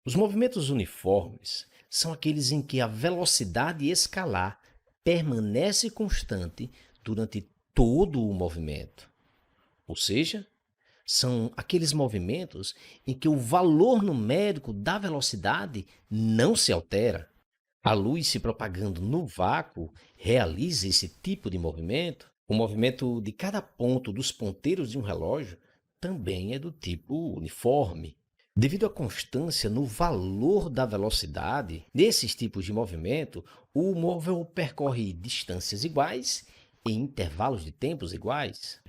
Os movimentos uniformes são aqueles em que a velocidade escalar permanece constante durante todo o movimento. Ou seja, são aqueles movimentos em que o valor numérico da velocidade não se altera. A luz se propagando no vácuo realiza esse tipo de movimento. O movimento de cada ponto dos ponteiros de um relógio também é do tipo uniforme. Devido à constância no valor da velocidade, nesses tipos de movimento, o móvel percorre distâncias iguais em intervalos de tempos iguais.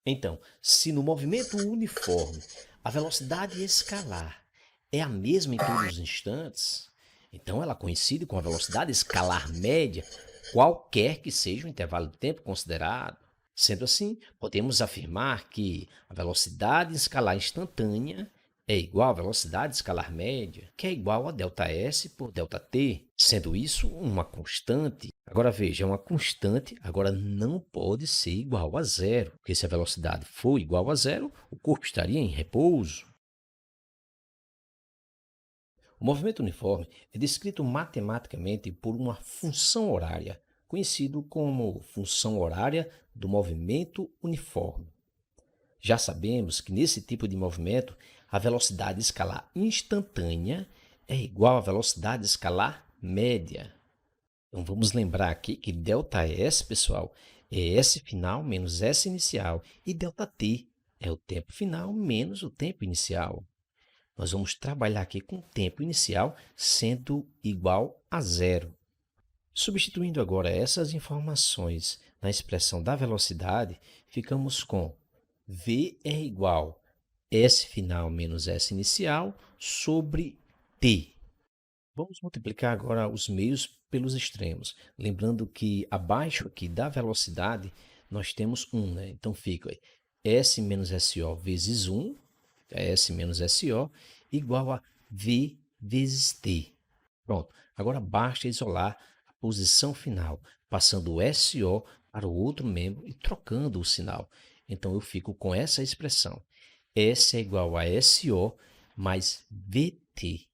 Então, se no movimento uniforme a velocidade escalar é a mesma em todos os instantes, então ela coincide com a velocidade escalar média, qualquer que seja o intervalo de tempo considerado. Sendo assim, podemos afirmar que a velocidade escalar instantânea é igual à velocidade escalar média, que é igual a ΔS por ΔT, sendo isso uma constante. Agora veja, é uma constante, agora não pode ser igual a zero, porque se a velocidade for igual a zero, o corpo estaria em repouso. O movimento uniforme é descrito matematicamente por uma função horária, conhecido como função horária do movimento uniforme. Já sabemos que nesse tipo de movimento, a velocidade escalar instantânea é igual à velocidade escalar média. Então vamos lembrar aqui que ΔS, pessoal, é S final menos S inicial e ΔT é o tempo final menos o tempo inicial. Nós vamos trabalhar aqui com o tempo inicial sendo igual a zero. Substituindo agora essas informações na expressão da velocidade, ficamos com V é igual a S final menos S inicial sobre T. Vamos multiplicar agora os meios pelos extremos. Lembrando que abaixo aqui da velocidade nós temos 1, né? Então fica S menos SO vezes 1, S menos SO, igual a V vezes T. Pronto. Agora basta isolar a posição final, passando o SO para o outro membro e trocando o sinal. Então eu fico com essa expressão. S é igual a SO mais VT.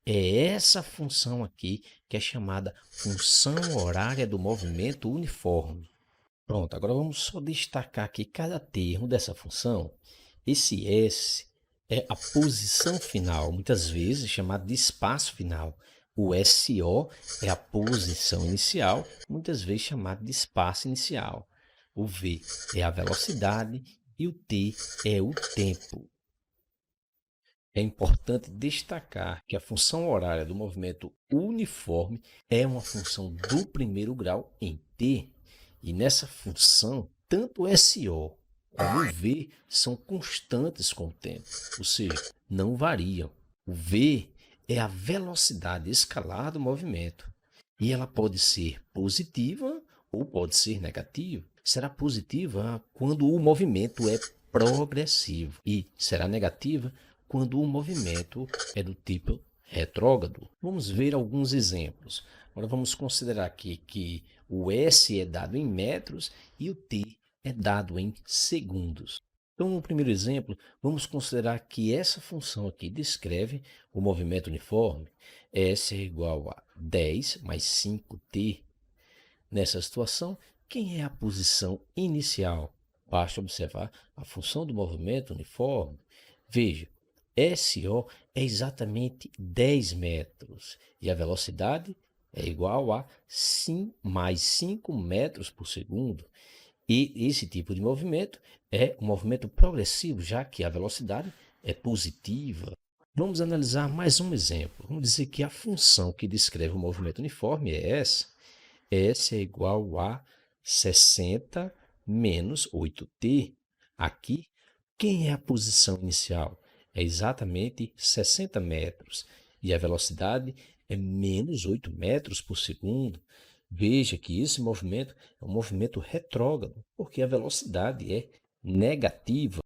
É essa função aqui que é chamada função horária do movimento uniforme. Pronto, agora vamos só destacar aqui cada termo dessa função. Esse S é a posição final, muitas vezes chamado de espaço final. O SO é a posição inicial, muitas vezes chamado de espaço inicial. O V é a velocidade e o T é o tempo. É importante destacar que a função horária do movimento uniforme é uma função do primeiro grau em t, e nessa função, tanto o SO como o V são constantes com o tempo, ou seja, não variam. O V é a velocidade escalar do movimento, e ela pode ser positiva ou pode ser negativa. Será positiva quando o movimento é progressivo e será negativa quando o movimento é do tipo retrógrado. Vamos ver alguns exemplos. Agora vamos considerar aqui que o S é dado em metros e o T é dado em segundos. Então, no primeiro exemplo, vamos considerar que essa função aqui descreve o movimento uniforme. S é igual a 10 mais 5t. Nessa situação, quem é a posição inicial? Basta observar a função do movimento uniforme. Veja, SO é exatamente 10 metros e a velocidade é igual a 5 mais 5 metros por segundo. E esse tipo de movimento é um movimento progressivo, já que a velocidade é positiva. Vamos analisar mais um exemplo. Vamos dizer que a função que descreve o movimento uniforme é essa. S é igual a 60 menos 8t. Aqui, quem é a posição inicial? É exatamente 60 metros e a velocidade é menos 8 metros por segundo. Veja que esse movimento é um movimento retrógrado, porque a velocidade é negativa.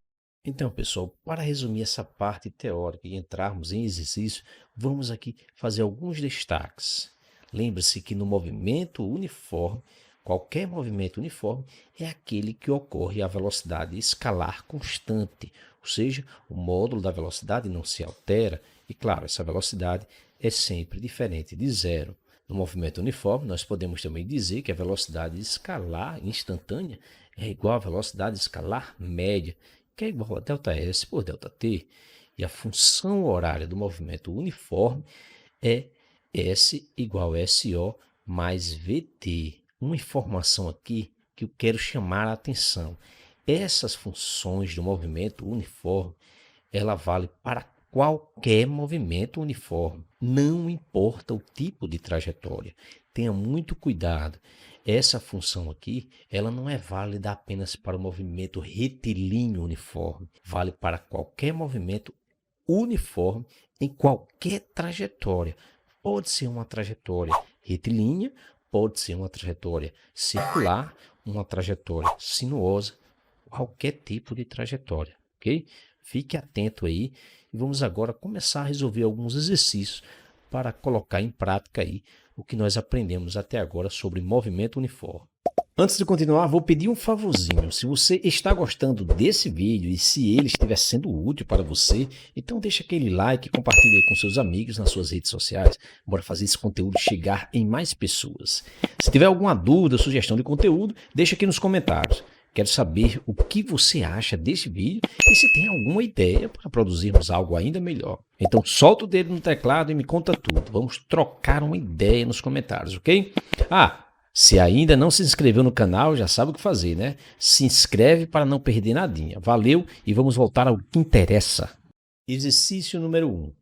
Então, pessoal, para resumir essa parte teórica e entrarmos em exercício, vamos aqui fazer alguns destaques. Lembre-se que no movimento uniforme, qualquer movimento uniforme é aquele que ocorre a velocidade escalar constante, ou seja, o módulo da velocidade não se altera e, claro, essa velocidade é sempre diferente de zero. No movimento uniforme, nós podemos também dizer que a velocidade escalar instantânea é igual à velocidade escalar média, que é igual a ΔS por ΔT. E a função horária do movimento uniforme é S igual a SO mais VT. Uma informação aqui que eu quero chamar a atenção. Essas funções do movimento uniforme, ela vale para qualquer movimento uniforme, não importa o tipo de trajetória. Tenha muito cuidado. Essa função aqui, ela não é válida apenas para o movimento retilíneo uniforme, vale para qualquer movimento uniforme em qualquer trajetória. Pode ser uma trajetória retilínea, pode ser uma trajetória circular, uma trajetória sinuosa, qualquer tipo de trajetória, ok? Fique atento aí e vamos agora começar a resolver alguns exercícios para colocar em prática aí o que nós aprendemos até agora sobre movimento uniforme. Antes de continuar, vou pedir um favorzinho. Se você está gostando desse vídeo e se ele estiver sendo útil para você, então deixa aquele like e compartilha aí com seus amigos nas suas redes sociais. Bora fazer esse conteúdo chegar em mais pessoas. Se tiver alguma dúvida, sugestão de conteúdo, deixa aqui nos comentários. Quero saber o que você acha deste vídeo e se tem alguma ideia para produzirmos algo ainda melhor. Então solta o dedo no teclado e me conta tudo. Vamos trocar uma ideia nos comentários, ok? Se ainda não se inscreveu no canal, já sabe o que fazer, né? Se inscreve para não perder nadinha. Valeu e vamos voltar ao que interessa. Exercício número 1.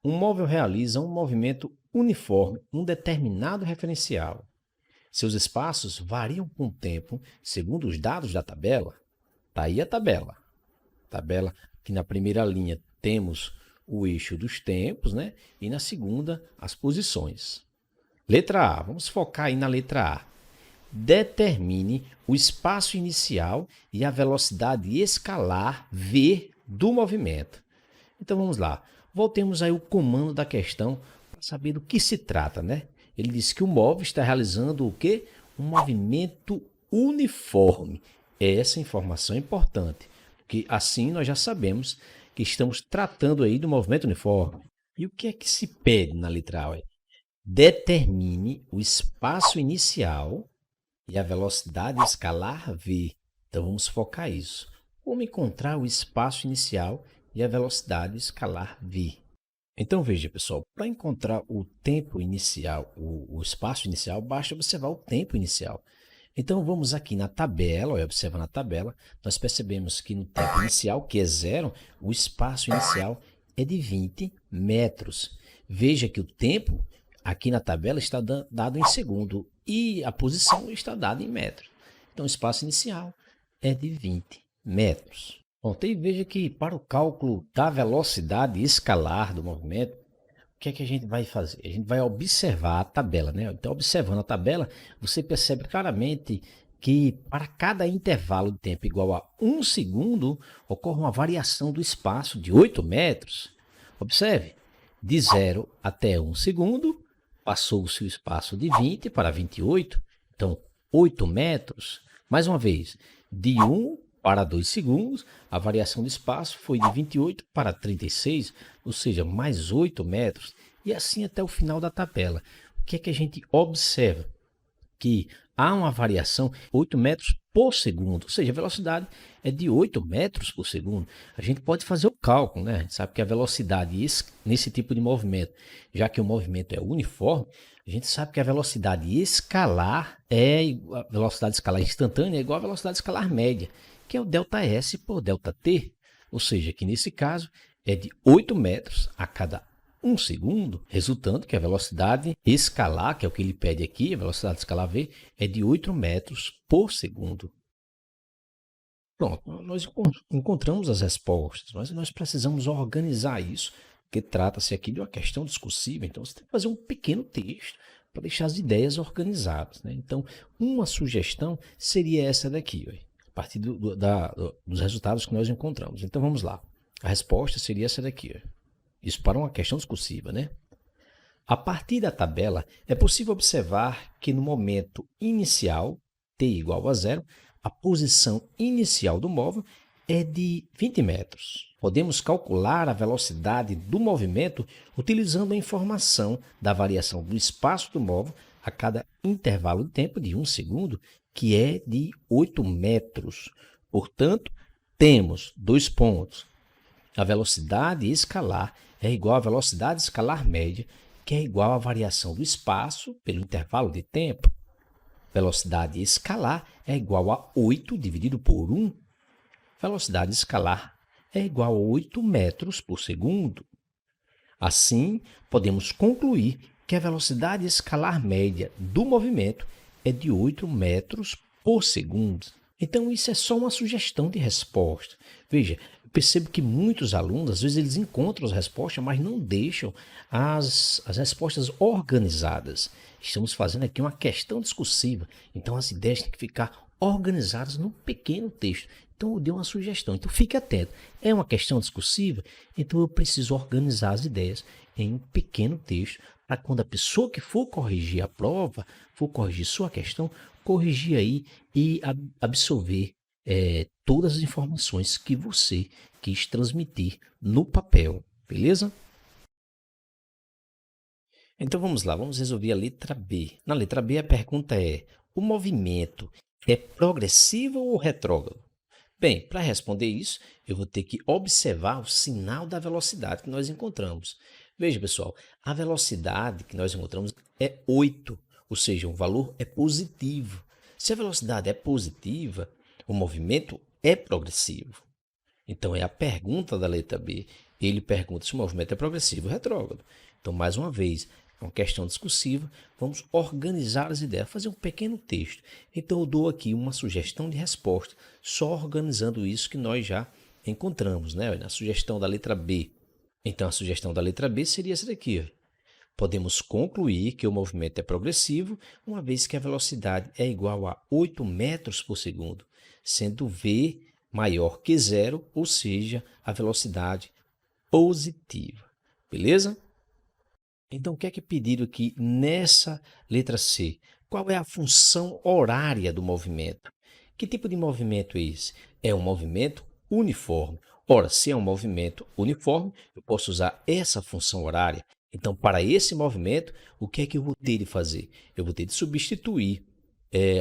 Um móvel realiza um movimento uniforme, um determinado referencial. Seus espaços variam com o tempo, segundo os dados da tabela. Está aí a tabela. Tabela que na primeira linha temos o eixo dos tempos, né? E na segunda, as posições. Letra A, vamos focar aí na letra A. Determine o espaço inicial e a velocidade escalar V do movimento. Então vamos lá. Voltemos aí ao comando da questão para saber do que se trata, né? Ele diz que o móvel está realizando o quê? Um movimento uniforme. Essa informação é importante, porque assim nós já sabemos que estamos tratando aí do movimento uniforme. E o que é que se pede na letra A? Determine o espaço inicial e a velocidade escalar V. Então vamos focar isso. Como encontrar o espaço inicial e a velocidade escalar V? Então veja, pessoal, para encontrar o tempo inicial, o espaço inicial, basta observar o tempo inicial. Então vamos aqui na tabela, observa na tabela, nós percebemos que no tempo inicial, que é zero, o espaço inicial é de 20 metros. Veja que o tempo aqui na tabela está dado em segundo e a posição está dada em metros. Então o espaço inicial é de 20 metros. Bom, e veja que para o cálculo da velocidade escalar do movimento, o que é que a gente vai fazer? A gente vai observar a tabela, né? Então, observando a tabela, você percebe claramente que para cada intervalo de tempo igual a 1 segundo, ocorre uma variação do espaço de 8 metros. Observe, de 0 até 1 segundo, passou-se o espaço de 20 para 28, então 8 metros. Mais uma vez, de 1 para 2 segundos, a variação de espaço foi de 28 para 36, ou seja, mais 8 metros, e assim até o final da tabela. O que é que a gente observa? Que há uma variação 8 metros por segundo, ou seja, a velocidade é de 8 metros por segundo. A gente pode fazer o cálculo, né? A gente sabe que a velocidade nesse tipo de movimento, já que o movimento é uniforme, a gente sabe que a velocidade escalar a velocidade escalar instantânea é igual à velocidade escalar média, que é o ΔS por ΔT, ou seja, que nesse caso é de 8 metros a cada 1 segundo, resultando que a velocidade escalar, que é o que ele pede aqui, a velocidade escalar V, é de 8 metros por segundo. Pronto, nós encontramos as respostas, mas nós precisamos organizar isso, porque trata-se aqui de uma questão discursiva, então você tem que fazer um pequeno texto para deixar as ideias organizadas, né? Então, uma sugestão seria essa daqui, a partir dos resultados que nós encontramos. Então, vamos lá. A resposta seria essa daqui, Isso para uma questão discursiva, né? A partir da tabela, é possível observar que no momento inicial, t igual a zero, a posição inicial do móvel é de 20 metros. Podemos calcular a velocidade do movimento utilizando a informação da variação do espaço do móvel a cada intervalo de tempo de 1 segundo, que é de 8 metros. Portanto, temos 2 pontos. A velocidade escalar é igual à velocidade escalar média, que é igual à variação do espaço pelo intervalo de tempo. Velocidade escalar é igual a 8 dividido por 1. Velocidade escalar é igual a 8 metros por segundo. Assim, podemos concluir que a velocidade escalar média do movimento é de 8 metros por segundo. Então, isso é só uma sugestão de resposta. Veja, eu percebo que muitos alunos, às vezes, eles encontram as respostas, mas não deixam as respostas organizadas. Estamos fazendo aqui uma questão discursiva, então as ideias têm que ficar organizadas num pequeno texto. Então, eu dei uma sugestão. Então, fique atento. É uma questão discursiva, então eu preciso organizar as ideias em um pequeno texto, para quando a pessoa que for corrigir a prova, for corrigir sua questão, corrigir aí e absorver todas as informações que você quis transmitir no papel, beleza? Então vamos lá, vamos resolver a letra B. Na letra B a pergunta é: o movimento é progressivo ou retrógrado? Bem, para responder isso, eu vou ter que observar o sinal da velocidade que nós encontramos. Veja, pessoal, a velocidade que nós encontramos é 8, ou seja, o valor é positivo. Se a velocidade é positiva, o movimento é progressivo. Então, é a pergunta da letra B. Ele pergunta se o movimento é progressivo ou retrógrado. Então, mais uma vez, é uma questão discursiva. Vamos organizar as ideias, fazer um pequeno texto. Então, eu dou aqui uma sugestão de resposta, só organizando isso que nós já encontramos, né? Na sugestão da letra B. Então, a sugestão da letra B seria essa daqui, ó. Podemos concluir que o movimento é progressivo, uma vez que a velocidade é igual a 8 metros por segundo, sendo v maior que zero, ou seja, a velocidade positiva. Beleza? Então, o que é pedido aqui nessa letra C? Qual é a função horária do movimento? Que tipo de movimento é esse? É um movimento uniforme. Ora, se é um movimento uniforme, eu posso usar essa função horária. Então, para esse movimento, o que é que eu vou ter de fazer? Eu vou ter de substituir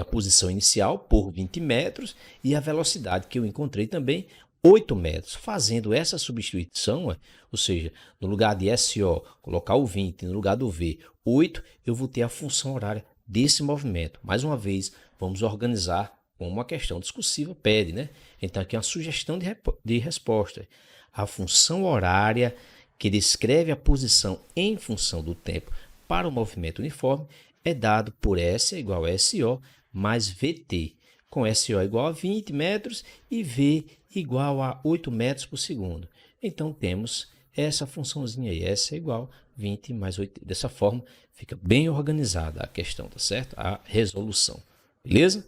a posição inicial por 20 metros e a velocidade que eu encontrei também, 8 metros. Fazendo essa substituição, ou seja, no lugar de SO, colocar o 20, no lugar do V, 8, eu vou ter a função horária desse movimento. Mais uma vez, vamos organizar como uma questão discursiva pede, né? Então, aqui é uma sugestão de resposta. A função horária que descreve a posição em função do tempo para o movimento uniforme é dado por S é igual a SO mais VT, com SO igual a 20 metros e V igual a 8 metros por segundo. Então, temos essa funçãozinha aí, S é igual a 20 mais 8. Dessa forma, fica bem organizada a questão, tá certo? A resolução, beleza?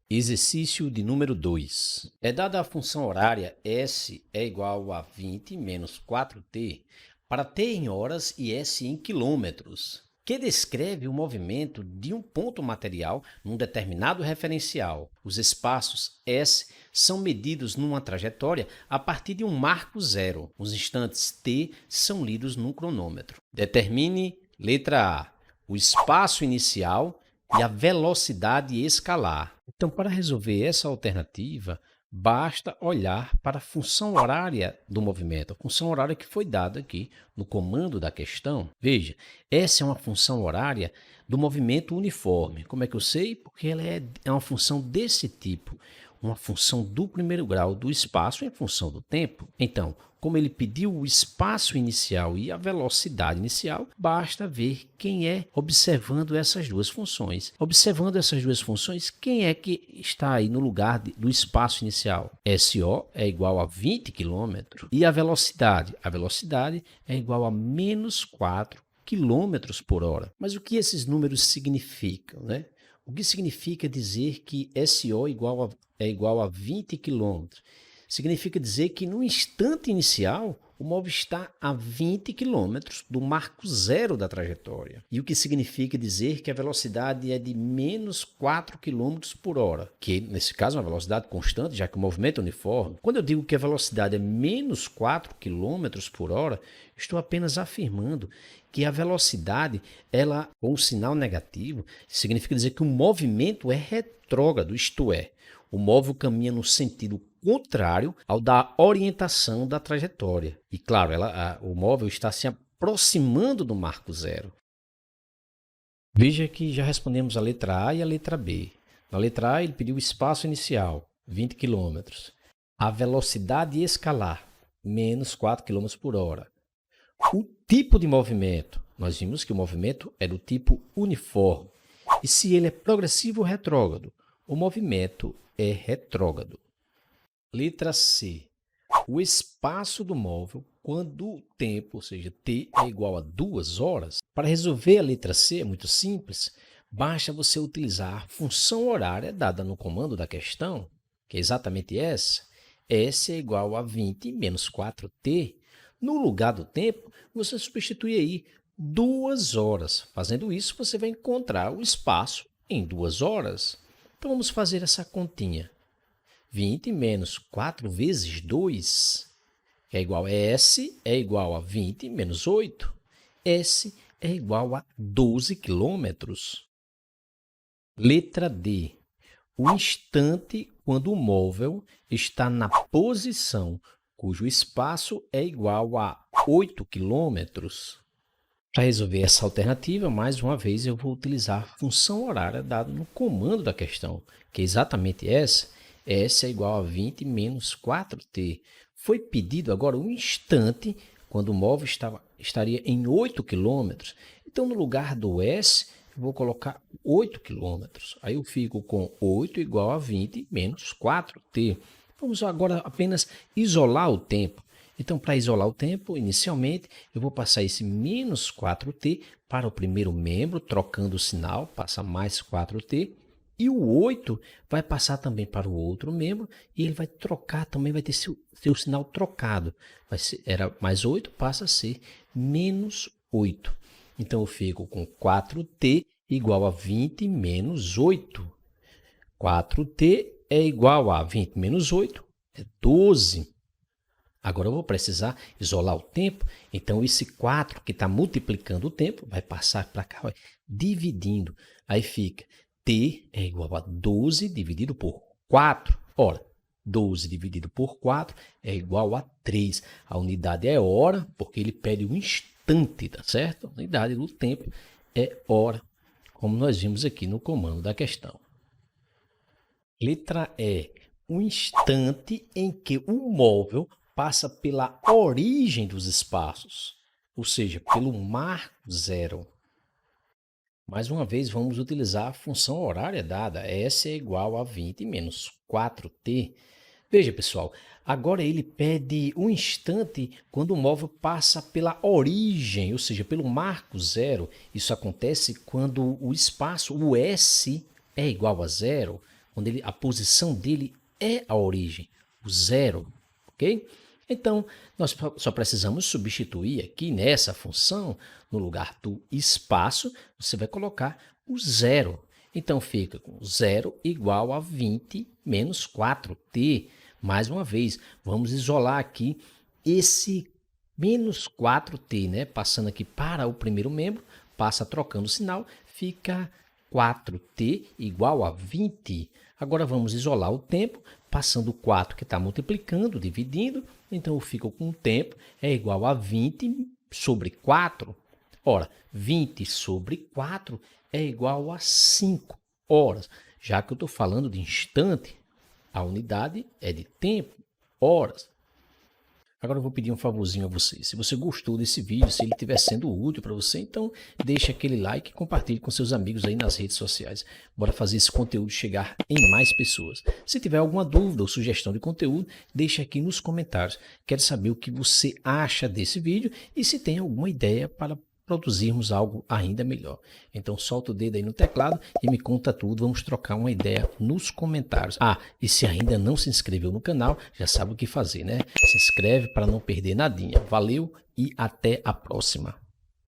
Exercício de número 2. É dada a função horária S é igual a 20 menos 4t para t em horas e s em quilômetros, que descreve o movimento de um ponto material num determinado referencial. Os espaços S são medidos numa trajetória a partir de um marco zero. Os instantes t são lidos num cronômetro. Determine, letra A, o espaço inicial e a velocidade escalar. Então, para resolver essa alternativa, basta olhar para a função horária do movimento, a função horária que foi dada aqui no comando da questão. Veja, essa é uma função horária do movimento uniforme. Como é que eu sei? Porque ela é uma função desse tipo, uma função do primeiro grau do espaço em função do tempo. Então, como ele pediu o espaço inicial e a velocidade inicial, basta ver quem é observando essas duas funções. Observando essas duas funções, quem é que está aí no lugar do espaço inicial? SO é igual a 20 km e a velocidade? A velocidade é igual a menos 4 km por hora. Mas o que esses números significam, né? O que significa dizer que SO é igual a 20 km? Significa dizer que no instante inicial o móvel está a 20 km do marco zero da trajetória. E o que significa dizer que a velocidade é de menos 4 km por hora, que nesse caso é uma velocidade constante, já que o movimento é uniforme. Quando eu digo que a velocidade é menos 4 km por hora, estou apenas afirmando que a velocidade, ela, com o sinal negativo, significa dizer que o movimento é retrógrado, isto é, o móvel caminha no sentido contrário ao da orientação da trajetória. E claro, o móvel está se aproximando do marco zero. Veja que já respondemos a letra A e a letra B. Na letra A, ele pediu o espaço inicial, 20 km. A velocidade escalar, menos 4 km por hora. O tipo de movimento, nós vimos que o movimento é do tipo uniforme. E se ele é progressivo ou retrógrado, o movimento é retrógrado. Letra C. O espaço do móvel quando o tempo, ou seja, t é igual a 2 horas. Para resolver a letra C é muito simples. Basta você utilizar a função horária dada no comando da questão, que é exatamente essa. S é igual a 20 menos 4t. No lugar do tempo, você substitui aí 2 horas. Fazendo isso, você vai encontrar o espaço em 2 horas. Então, vamos fazer essa continha. 20 menos 4 vezes 2 é igual a S, é igual a 20 menos 8. S é igual a 12 quilômetros. Letra D. O instante quando o móvel está na posição cujo espaço é igual a 8 quilômetros. Para resolver essa alternativa, mais uma vez eu vou utilizar a função horária dada no comando da questão, que é exatamente essa. S é igual a 20 menos 4t. Foi pedido agora um instante quando o móvel estaria em 8 km. Então, no lugar do S, eu vou colocar 8 km. Aí eu fico com 8 igual a 20 menos 4t. Vamos agora apenas isolar o tempo. Então, para isolar o tempo, inicialmente, eu vou passar esse menos 4t para o primeiro membro, trocando o sinal, passa mais 4t. E o 8 vai passar também para o outro membro e ele vai trocar, também vai ter seu sinal trocado. Era mais 8, passa a ser menos 8. Então, eu fico com 4t igual a 20 menos 8. 4t é igual a 20 menos 8, é 12. Agora eu vou precisar isolar o tempo, então esse 4 que está multiplicando o tempo vai passar para cá, dividindo. Aí fica t é igual a 12 dividido por 4. Ora, 12 dividido por 4 é igual a 3. A unidade é hora, porque ele pede um instante, tá certo? A unidade do tempo é hora, como nós vimos aqui no comando da questão. Letra E. O instante em que o móvel passa pela origem dos espaços, ou seja, pelo marco zero. Mais uma vez, vamos utilizar a função horária dada. S é igual a 20 menos 4t. Veja, pessoal, agora ele pede um instante quando o móvel passa pela origem, ou seja, pelo marco zero. Isso acontece quando o espaço, o S, é igual a zero, quando a posição dele é a origem, o zero, ok? Então, nós só precisamos substituir aqui nessa função, no lugar do espaço, você vai colocar o zero. Então, fica com zero igual a 20 menos 4t. Mais uma vez, vamos isolar aqui esse menos 4t, né? Passando aqui para o primeiro membro, passa trocando o sinal, fica 4t igual a 20. Agora vamos isolar o tempo, passando o 4 que está multiplicando, dividindo. Então eu fico com o tempo é igual a 20 sobre 4. Ora, 20 sobre 4 é igual a 5 horas. Já que eu estou falando de instante, a unidade é de tempo, horas. Agora eu vou pedir um favorzinho a você. Se você gostou desse vídeo, se ele estiver sendo útil para você, então deixa aquele like e compartilhe com seus amigos aí nas redes sociais. Bora fazer esse conteúdo chegar em mais pessoas. Se tiver alguma dúvida ou sugestão de conteúdo, deixa aqui nos comentários. Quero saber o que você acha desse vídeo e se tem alguma ideia para produzirmos algo ainda melhor. Então solta o dedo aí no teclado e me conta tudo, vamos trocar uma ideia nos comentários. E se ainda não se inscreveu no canal, já sabe o que fazer, né? Se inscreve para não perder nadinha. Valeu e até a próxima.